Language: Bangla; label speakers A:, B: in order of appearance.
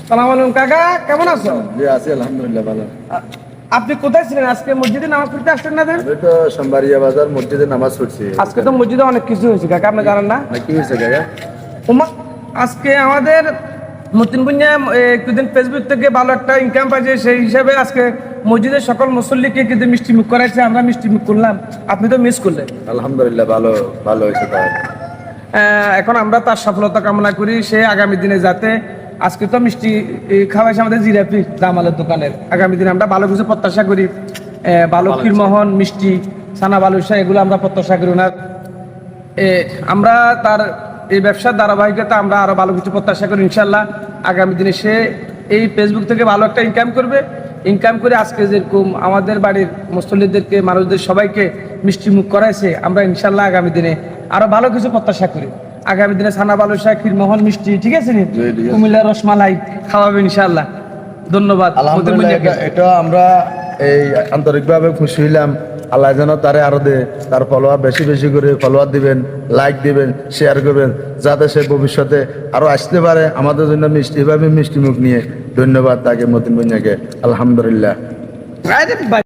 A: সালাম আলাইকুম কাকা, কেমন আছো?
B: জি আছি আলহামদুলিল্লাহ ভালো।
A: আপনি কোথায় ছিলেন? আজকে মসজিদে নামাজ পড়তে আসলেন না?
B: আমি তো সোমবারিয়া বাজার মসজিদে নামাজ পড়ছি।
A: আজকে তো মসজিদে অনেক কিছু হয়েছে কাকা, আপনি জানেন না?
B: কি হয়েছে কাকা?
A: উমা, আজকে আমাদের মতিন বুনিয়া কিছুদিন ফেসবুক থেকে ভালো একটা ইনকাম পাইছে, সেই হিসাবে আজকে মসজিদের সকল মুসল্লিকে কিন্তু মিষ্টি মুখ করাইছে, আমরা মিষ্টি মুখ করলাম। আপনি তো মিস করলেন।
B: আলহামদুলিল্লাহ ভালো ভালো হয়েছে তাহলে।
A: এখন আমরা তার সফলতা কামনা করি, সে আগামী দিনে যাতে, আজকে তো মিষ্টি খাওয়াইছে আমাদের জিরাপি জামালের দোকানের, আগামী দিনে আমরা ভালো কিছু প্রত্যাশা করি, ভালো ক্ষীরমোহন মিষ্টি ছানা বালুশা এগুলো আমরা প্রত্যাশা করি ওনার। আমরা তার এই ব্যবসার ধারাবাহিকতা আমরা আরো ভালো কিছু প্রত্যাশা করি ইনশাল্লাহ। আগামী দিনে সে এই ফেসবুক থেকে ভালো একটা ইনকাম করবে, ইনকাম করে আজকে যেরকম আমাদের বাড়ির মুসল্লিদেরকে মানুষদের সবাইকে মিষ্টি মুখ করাইছে, আমরা ইনশাল্লাহ আগামী দিনে আরো ভালো কিছু প্রত্যাশা করি। আগামী দিনে ছানা বালুশা ক্ষীরমোহন মিষ্টি, ঠিক আছে নি, কুমিল্লার রসমালাই খাওয়াবে ইনশাল্লাহ। ধন্যবাদ।
B: আলহামদুলিল্লাহ, এটা আমরা এই আন্তরিকভাবে খুশি হইলাম। আল্লাহ যেন তারে আরো দে, তার ফলোয়ার বেশি বেশি করে ফলোয়ার দিবেন, লাইক দিবেন, শেয়ার করবেন, যাতে সে ভবিষ্যতে আরো আসতে পারে আমাদের জন্য মিষ্টি এভাবে মিষ্টি মুখ নিয়ে। ধন্যবাদ তাকে, মতিন ভুঁইয়াকে। আলহামদুলিল্লাহ।